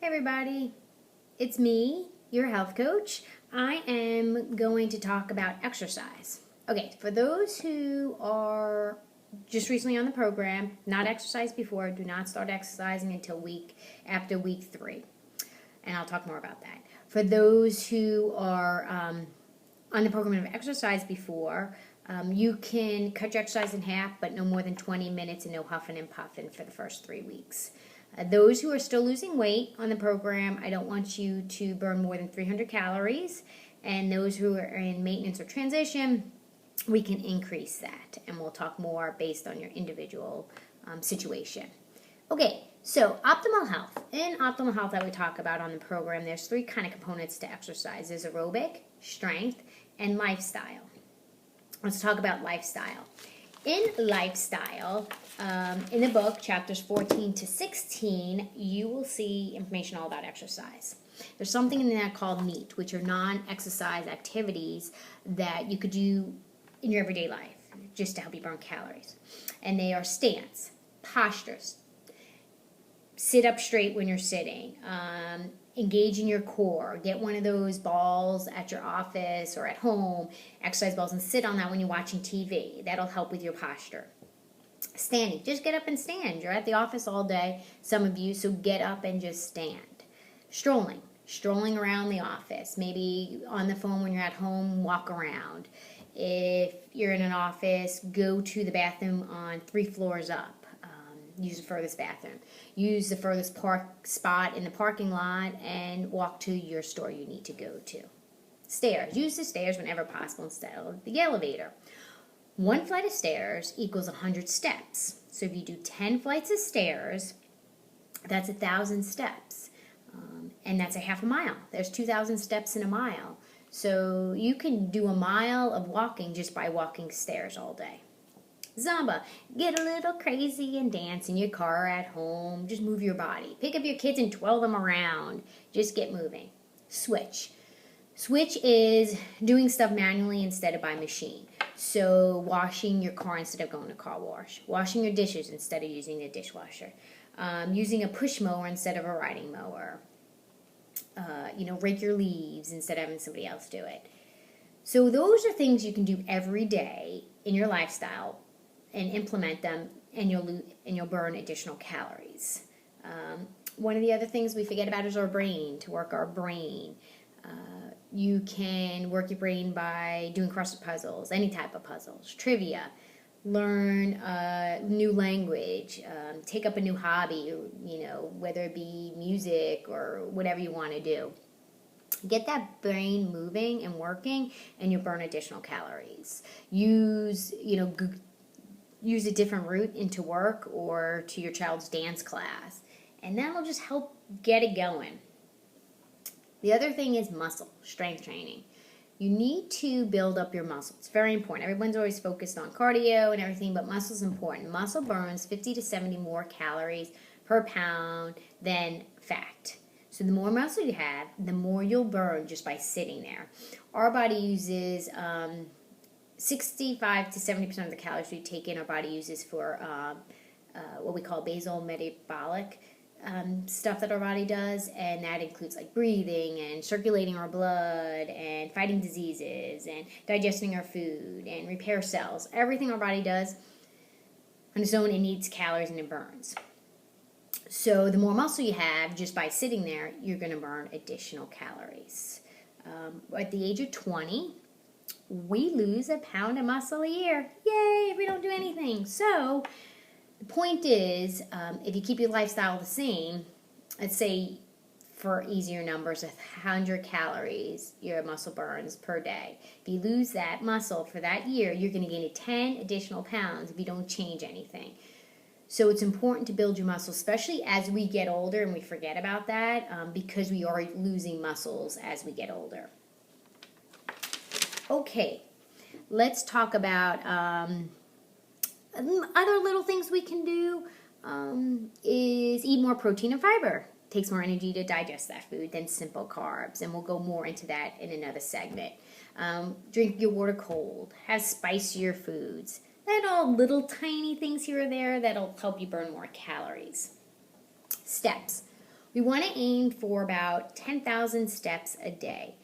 Hey everybody, it's me, your health coach. I am going to talk about exercise. Okay, for those who are just recently on the program, not exercised before, do not start exercising until after week 3. And I'll talk more about that. For those who are on the program and have exercised before, you can cut your exercise in half, but no more than 20 minutes and no huffing and puffing for the first 3 weeks. Those who are still losing weight on the program, I don't want you to burn more than 300 calories. And those who are in maintenance or transition, we can increase that. And we'll talk more based on your individual situation. Okay, so optimal health. In optimal health that we talk about on the program, there's 3 kind of components to exercise. There's aerobic, strength, and lifestyle. Let's talk about lifestyle. In lifestyle, in the book, chapters 14 to 16, you will see information all about exercise. There's something in there called NEAT, which are non-exercise activities that you could do in your everyday life just to help you burn calories. And they are stance, postures, sit up straight when you're sitting, engage in your core, get one of those balls at your office or at home, exercise balls, and sit on that when you're watching TV. That'll help with your posture. Standing, just get up and stand. You're at the office all day, some of you, so get up and just stand. Strolling around the office, maybe on the phone when you're at home, walk around. If you're in an office, go to the bathroom on 3 floors up. Use the furthest bathroom. Use the furthest park spot in the parking lot and walk to your store you need to go to. Stairs. Use the stairs whenever possible instead of the elevator. 1 flight of stairs equals 100 steps. So if you do 10 flights of stairs, that's 1,000 steps. And that's a half a mile. There's 2,000 steps in a mile. So you can do a mile of walking just by walking stairs all day. Zumba, get a little crazy and dance in your car or at home. Just move your body. Pick up your kids and twirl them around. Just get moving. Switch. Switch is doing stuff manually instead of by machine. So washing your car instead of going to car wash. Washing your dishes instead of using the dishwasher. Using a push mower instead of a riding mower. Rake your leaves instead of having somebody else do it. So those are things you can do every day in your lifestyle and implement them, and you'll burn additional calories. One of the other things we forget about is our brain, to work our brain. You can work your brain by doing crossword puzzles, any type of puzzles, trivia, learn a new language, take up a new hobby, whether it be music or whatever you want to do. Get that brain moving and working, and you'll burn additional calories. Use a different route into work or to your child's dance class, and that'll just help get it going. The other thing is strength training. You need to build up your muscle. It's very important. Everyone's always focused on cardio and everything, but muscle is important. Muscle burns 50 to 70 more calories per pound than fat. So the more muscle you have, the more you'll burn just by sitting there. Our body uses 65 to 70% of the calories we take in, our body uses for what we call basal metabolic stuff that our body does, and that includes like breathing and circulating our blood and fighting diseases and digesting our food and repair cells. Everything our body does on its own, it needs calories and it burns. So the more muscle you have just by sitting there, you're going to burn additional calories. At the age of 20, we lose 1 pound of muscle a year. Yay, if we don't do anything. So the point is, if you keep your lifestyle the same, let's say for easier numbers, 100 calories your muscle burns per day. If you lose that muscle for that year, you're going to gain 10 additional pounds if you don't change anything. So it's important to build your muscle, especially as we get older, and we forget about that because we are losing muscles as we get older. Okay, let's talk about other little things we can do is eat more protein and fiber. It takes more energy to digest that food than simple carbs, and we'll go more into that in another segment. Drink your water cold. Have spicier foods. That all little tiny things here or there that'll help you burn more calories. Steps. We want to aim for about 10,000 steps a day.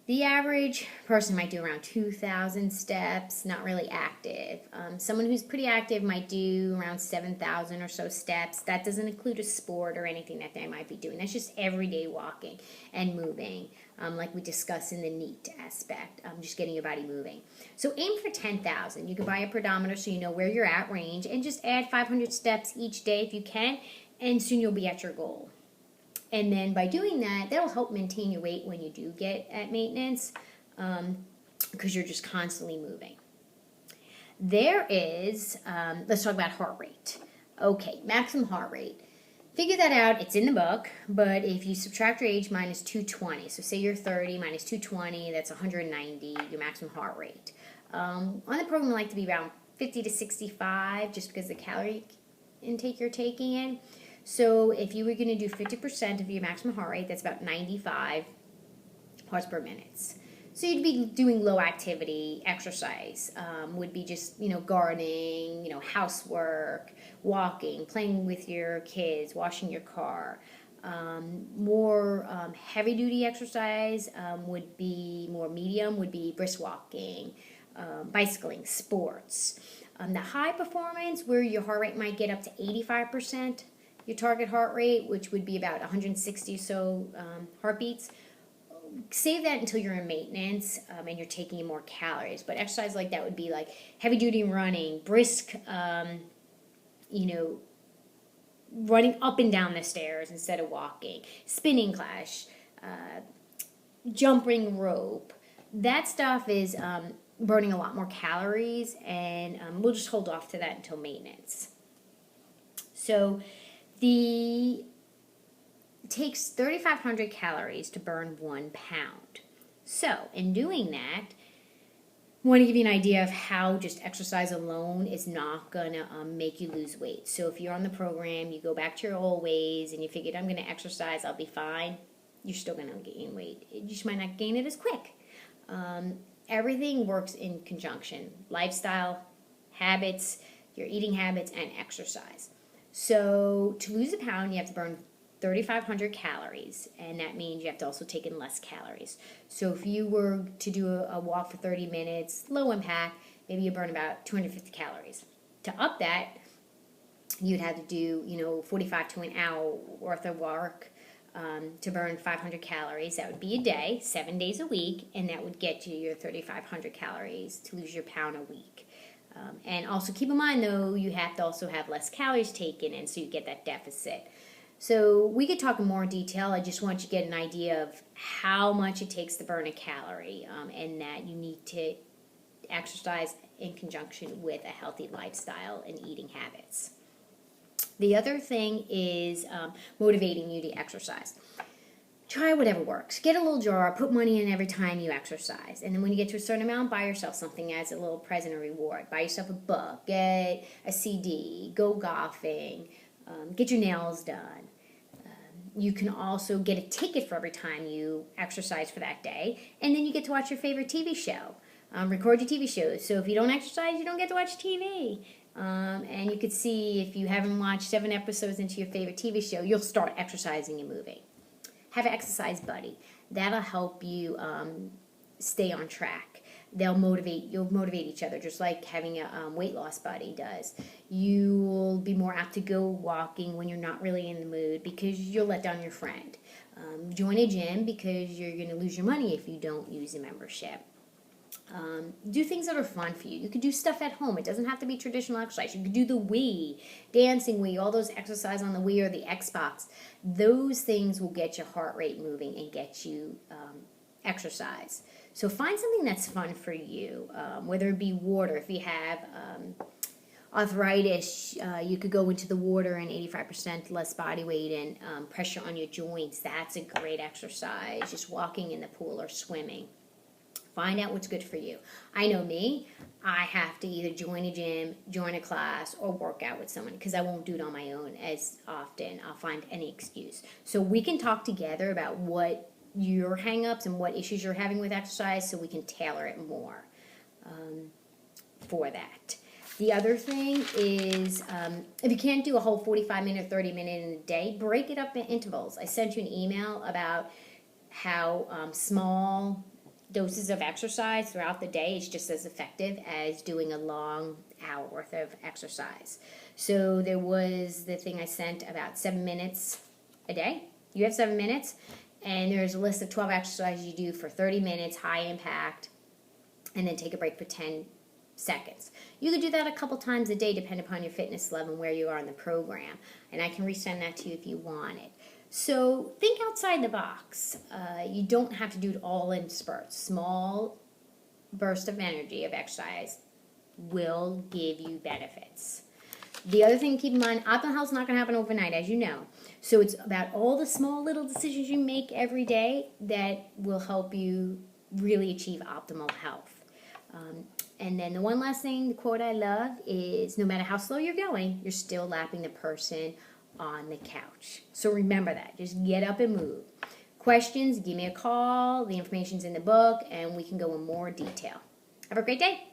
The average person might do around 2,000 steps, not really active. Someone who's pretty active might do around 7,000 or so steps. That doesn't include a sport or anything that they might be doing. That's just everyday walking and moving, like we discussed in the NEAT aspect, just getting your body moving. So aim for 10,000. You can buy a pedometer so you know where you're at range, and just add 500 steps each day if you can, and soon you'll be at your goal. And then by doing that, that'll help maintain your weight when you do get at maintenance, because you're just constantly moving. There is, let's talk about heart rate. Okay, maximum heart rate. Figure that out. It's in the book, but if you subtract your age minus 220, so say you're 30 minus 220, that's 190, your maximum heart rate. On the program, I like to be around 50 to 65, just because of the calorie intake you're taking in. So if you were going to do 50% of your maximum heart rate, that's about 95 hearts per minute. So you'd be doing low activity exercise, would be just, gardening, housework, walking, playing with your kids, washing your car. More heavy duty exercise would be more medium, would be brisk walking, bicycling, sports. The high performance, where your heart rate might get up to 85%, your target heart rate, which would be about 160 or so heartbeats, save that until you're in maintenance and you're taking in more calories. But exercise like that would be like heavy duty running, brisk, running up and down the stairs instead of walking, spinning class, jumping rope. That stuff is burning a lot more calories, and we'll just hold off to that until maintenance. So it takes 3,500 calories to burn 1 pound. So in doing that, I want to give you an idea of how just exercise alone is not going to make you lose weight. So if you're on the program, you go back to your old ways and you figured, I'm going to exercise, I'll be fine, you're still going to gain weight. You just might not gain it as quick. Everything works in conjunction. Lifestyle, habits, your eating habits, and exercise. So to lose a pound, you have to burn 3,500 calories, and that means you have to also take in less calories. So if you were to do a walk for 30 minutes, low impact, maybe you burn about 250 calories. To up that, you'd have to do, 45 to an hour worth of work to burn 500 calories. That would be a day, 7 days a week, and that would get you your 3,500 calories to lose your pound a week. And also keep in mind, though, you have to also have less calories taken in, so you get that deficit. So we could talk in more detail. I just want you to get an idea of how much it takes to burn a calorie, and that you need to exercise in conjunction with a healthy lifestyle and eating habits. The other thing is motivating you to exercise. Try whatever works. Get a little jar, put money in every time you exercise. And then when you get to a certain amount, buy yourself something as a little present or reward. Buy yourself a book, get a CD, go golfing, get your nails done. You can also get a ticket for every time you exercise for that day. And then you get to watch your favorite TV show. Record your TV shows. So if you don't exercise, you don't get to watch TV. And you could see if you haven't watched 7 episodes into your favorite TV show, you'll start exercising and moving. Have an exercise buddy. That'll help you stay on track. You'll motivate each other, just like having a weight loss buddy does. You'll be more apt to go walking when you're not really in the mood, because you'll let down your friend. Join a gym, because you're going to lose your money if you don't use a membership. Do things that are fun for you. You could do stuff at home. It doesn't have to be traditional exercise. You could do the Wii, dancing Wii, all those exercise on the Wii or the Xbox. Those things will get your heart rate moving and get you exercise. So find something that's fun for you, whether it be water. If you have arthritis, you could go into the water and 85% less body weight and pressure on your joints. That's a great exercise, just walking in the pool or swimming. Find out what's good for you. I know me, I have to either join a gym, join a class, or work out with someone, because I won't do it on my own as often. I'll find any excuse. So we can talk together about what your hang-ups and what issues you're having with exercise, so we can tailor it more for that. The other thing is, if you can't do a whole 45-minute, 30-minute in a day, break it up in intervals. I sent you an email about how small doses of exercise throughout the day is just as effective as doing a long hour worth of exercise. So there was the thing I sent about 7 minutes a day. You have 7 minutes, and there's a list of 12 exercises you do for 30 minutes, high impact, and then take a break for 10 seconds. You could do that a couple times a day depending upon your fitness level and where you are in the program. And I can resend that to you if you want it. So think outside the box. You don't have to do it all in spurts. Small burst of energy of exercise will give you benefits. The other thing to keep in mind, optimal health is not going to happen overnight, as you know. So it's about all the small little decisions you make every day that will help you really achieve optimal health. And then the one last thing, the quote I love is, no matter how slow you're going, you're still lapping the person on the couch. So remember that. Just get up and move. Questions, give me a call. The information's in the book, and we can go in more detail. Have a great day.